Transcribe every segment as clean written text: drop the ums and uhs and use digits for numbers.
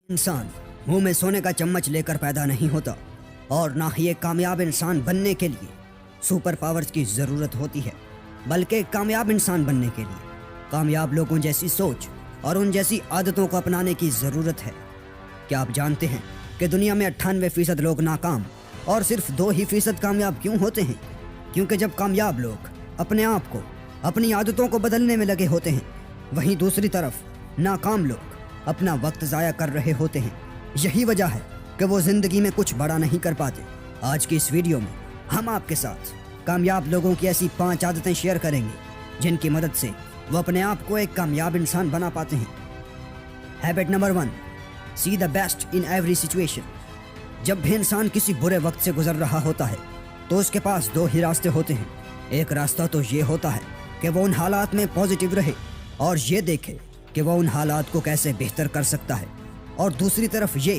इंसान मुंह में सोने का चम्मच लेकर पैदा नहीं होता और ना ही एक कामयाब इंसान बनने के लिए सुपर पावर्स की ज़रूरत होती है, बल्कि एक कामयाब इंसान बनने के लिए कामयाब लोगों जैसी सोच और उन जैसी आदतों को अपनाने की ज़रूरत है। क्या आप जानते हैं कि दुनिया में 98% लोग नाकाम और सिर्फ 2% कामयाब क्यों होते हैं? क्योंकि जब कामयाब लोग अपने आप को, अपनी आदतों को बदलने में लगे होते हैं, वहीं दूसरी तरफ नाकाम लोग अपना वक्त ज़ाया कर रहे होते हैं। यही वजह है कि वो ज़िंदगी में कुछ बड़ा नहीं कर पाते। आज की इस वीडियो में हम आपके साथ कामयाब लोगों की ऐसी 5 आदतें शेयर करेंगे जिनकी मदद से वो अपने आप को एक कामयाब इंसान बना पाते हैं। Habit number 1, see the best in every situation. जब भी इंसान किसी बुरे वक्त से गुजर रहा होता है तो उसके पास 2 ही रास्ते होते हैं। एक रास्ता तो ये होता है कि वो उन हालात में पॉजिटिव रहे और ये देखे कि वो उन हालात को कैसे बेहतर कर सकता है, और दूसरी तरफ ये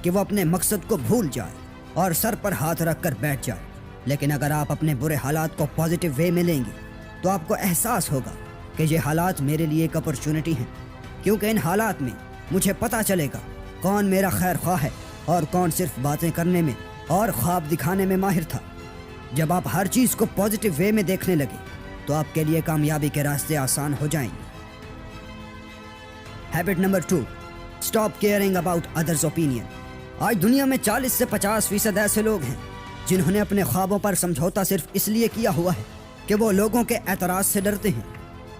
कि वो अपने मकसद को भूल जाए और सर पर हाथ रख कर बैठ जाए। लेकिन अगर आप अपने बुरे हालात को पॉजिटिव वे में लेंगे तो आपको एहसास होगा कि ये हालात मेरे लिए एक अपॉर्चुनिटी हैं, क्योंकि इन हालात में मुझे पता चलेगा कौन मेरा खैर ख्वाह है और कौन सिर्फ बातें करने में और ख्वाब दिखाने में माहिर था। जब आप हर चीज़ को पॉजिटिव वे में देखने लगे तो आपके लिए कामयाबी के रास्ते आसान हो जाएंगे। Habit number 2, stop caring about others opinion. आज दुनिया में 40 से 50% ऐसे लोग हैं जिन्होंने अपने ख्वाबों पर समझौता सिर्फ इसलिए किया हुआ है कि वो लोगों के एतराज़ से डरते हैं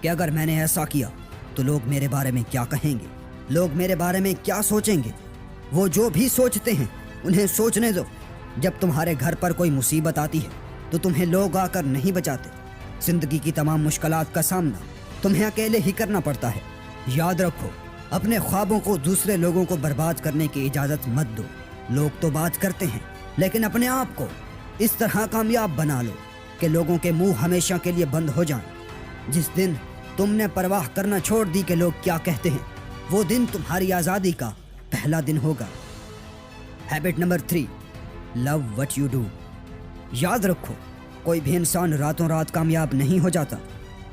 कि अगर मैंने ऐसा किया तो लोग मेरे बारे में क्या कहेंगे, लोग मेरे बारे में क्या सोचेंगे। वो जो भी सोचते हैं उन्हें सोचने दो। जब तुम्हारे घर पर कोई मुसीबत आती है तो तुम्हें लोग आकर नहीं बचाते। जिंदगी की तमाम मुश्किलात का सामना तुम्हें अकेले ही करना पड़ता है। याद रखो, अपने ख्वाबों को दूसरे लोगों को बर्बाद करने की इजाज़त मत दो। लोग तो बात करते हैं, लेकिन अपने आप को इस तरह कामयाब बना लो कि लोगों के मुंह हमेशा के लिए बंद हो जाएं। जिस दिन तुमने परवाह करना छोड़ दी कि लोग क्या कहते हैं, वो दिन तुम्हारी आज़ादी का पहला दिन होगा। Habit number 3, love what you do. याद रखो, कोई भी इंसान रातों रात कामयाब नहीं हो जाता,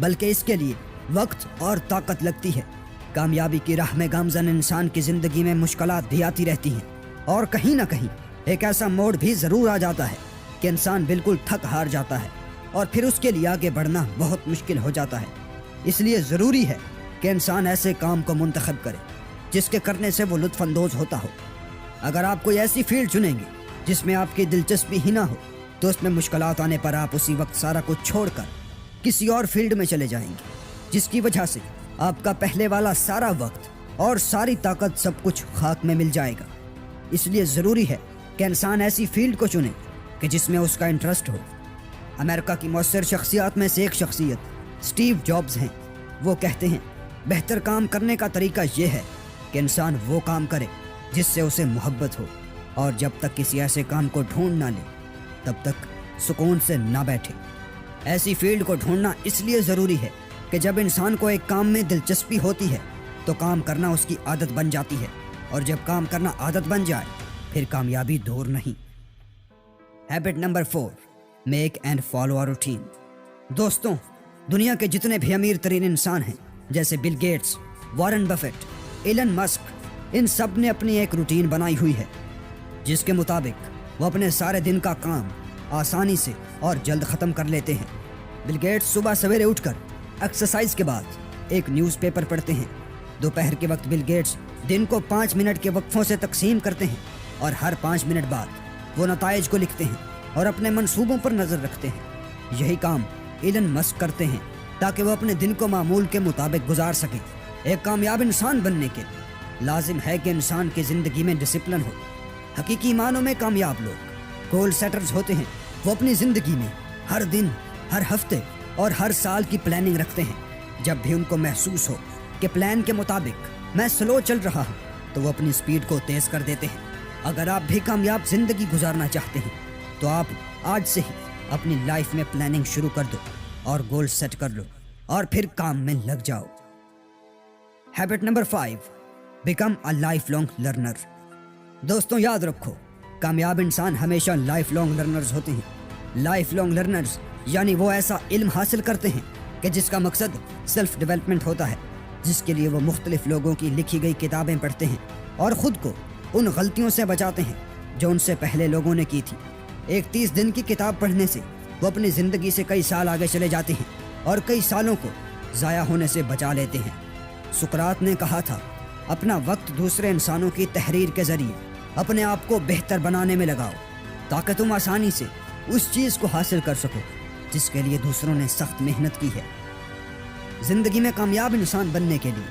बल्कि इसके लिए वक्त और ताकत लगती है। कामयाबी की राह में गामज़न इंसान की ज़िंदगी में मुश्किलात भी आती रहती हैं, और कहीं ना कहीं एक ऐसा मोड़ भी ज़रूर आ जाता है कि इंसान बिल्कुल थक हार जाता है और फिर उसके लिए आगे बढ़ना बहुत मुश्किल हो जाता है। इसलिए ज़रूरी है कि इंसान ऐसे काम को मुंतखब करे जिसके करने से वो लुत्फ़अंदोज़ होता हो। अगर आप कोई ऐसी फील्ड चुनेंगे जिसमें आपकी दिलचस्पी ही ना हो तो उसमें मुश्किलात आने पर आप उसी वक्त सारा कुछ छोड़कर किसी और फील्ड में चले जाएंगे, जिसकी वजह से आपका पहले वाला सारा वक्त और सारी ताकत सब कुछ खाक में मिल जाएगा। इसलिए ज़रूरी है कि इंसान ऐसी फील्ड को चुने कि जिसमें उसका इंटरेस्ट हो। अमेरिका की मौसर शख्सियत में से एक शख्सियत स्टीव जॉब्स हैं। वो कहते हैं, बेहतर काम करने का तरीका ये है कि इंसान वो काम करे जिससे उसे मोहब्बत हो, और जब तक किसी ऐसे काम को ढूंढ ना ले तब तक सुकून से ना बैठे। ऐसी फील्ड को ढूंढना इसलिए ज़रूरी है कि जब इंसान को एक काम में दिलचस्पी होती है तो काम करना उसकी आदत बन जाती है, और जब काम करना आदत बन जाए फिर कामयाबी दूर नहीं। Habit number 4, make and follow a routine. दोस्तों, दुनिया के जितने भी अमीर तरीन इंसान हैं, जैसे Bill Gates, Warren Buffett, Elon Musk, इन सब ने अपनी एक रूटीन बनाई हुई है जिसके मुताबिक वो अपने सारे दिन का काम आसानी से और जल्द ख़त्म कर लेते हैं। बिल गेट्स सुबह सवेरे उठकर एक्सरसाइज के बाद एक न्यूज़पेपर पढ़ते हैं। दोपहर के वक्त बिल गेट्स दिन को 5 मिनट के वक्फों से तकसीम करते हैं, और हर 5 मिनट बाद वो नताइज को लिखते हैं और अपने मंसूबों पर नज़र रखते हैं। यही काम एलन मस्क करते हैं ताकि वो अपने दिन को मामूल के मुताबिक गुजार सकें। एक कामयाब इंसान बनने के लिए लाजिम है कि इंसान की ज़िंदगी में डिसिप्लिन हो। हकीकी मानों में कामयाब लोग गोल सेटर्स होते हैं। वो अपनी ज़िंदगी में हर दिन, हर हफ्ते और हर साल की प्लानिंग रखते हैं। जब भी उनको महसूस हो कि प्लान के मुताबिक मैं स्लो चल रहा हूँ तो वो अपनी स्पीड को तेज़ कर देते हैं। अगर आप भी कामयाब ज़िंदगी गुजारना चाहते हैं तो आप आज से ही अपनी लाइफ में प्लानिंग शुरू कर दो और गोल सेट कर लो और फिर काम में लग जाओ। Habit number 5, become a life long learner. दोस्तों, याद रखो, कामयाब इंसान हमेशा लाइफ लॉन्ग लर्नर्स होते हैं। लाइफ लॉन्ग लर्नर्स यानी वो ऐसा इल्म हासिल करते हैं कि जिसका मकसद सेल्फ डेवलपमेंट होता है, जिसके लिए वो मुख्तलिफ लोगों की लिखी गई किताबें पढ़ते हैं اور خود کو ان غلطیوں سے بچاتے ہیں جو ان سے پہلے لوگوں نے کی تھی۔ ایک 30 دن کی کتاب پڑھنے سے وہ اپنی زندگی سے کئی سال آگے چلے جاتے ہیں اور کئی سالوں کو ضائع ہونے سے بچا لیتے ہیں۔ سقراط نے کہا تھا، اپنا وقت دوسرے انسانوں کی تحریر کے ذریعے اپنے آپ کو بہتر بنانے میں لگاؤ تاکہ تم آسانی سے اس چیز کو حاصل کر سکو جس کے لیے دوسروں نے سخت محنت کی ہے۔ زندگی میں کامیاب انسان بننے کے لیے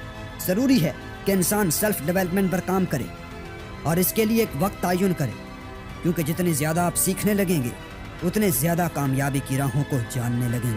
ضروری ہے کہ انسان سیلف ڈیولپمنٹ پر کام کرے اور اس کے لیے ایک وقت تعین کرے، کیونکہ جتنے زیادہ آپ سیکھنے لگیں گے اتنے زیادہ کامیابی کی راہوں کو جاننے لگیں گے۔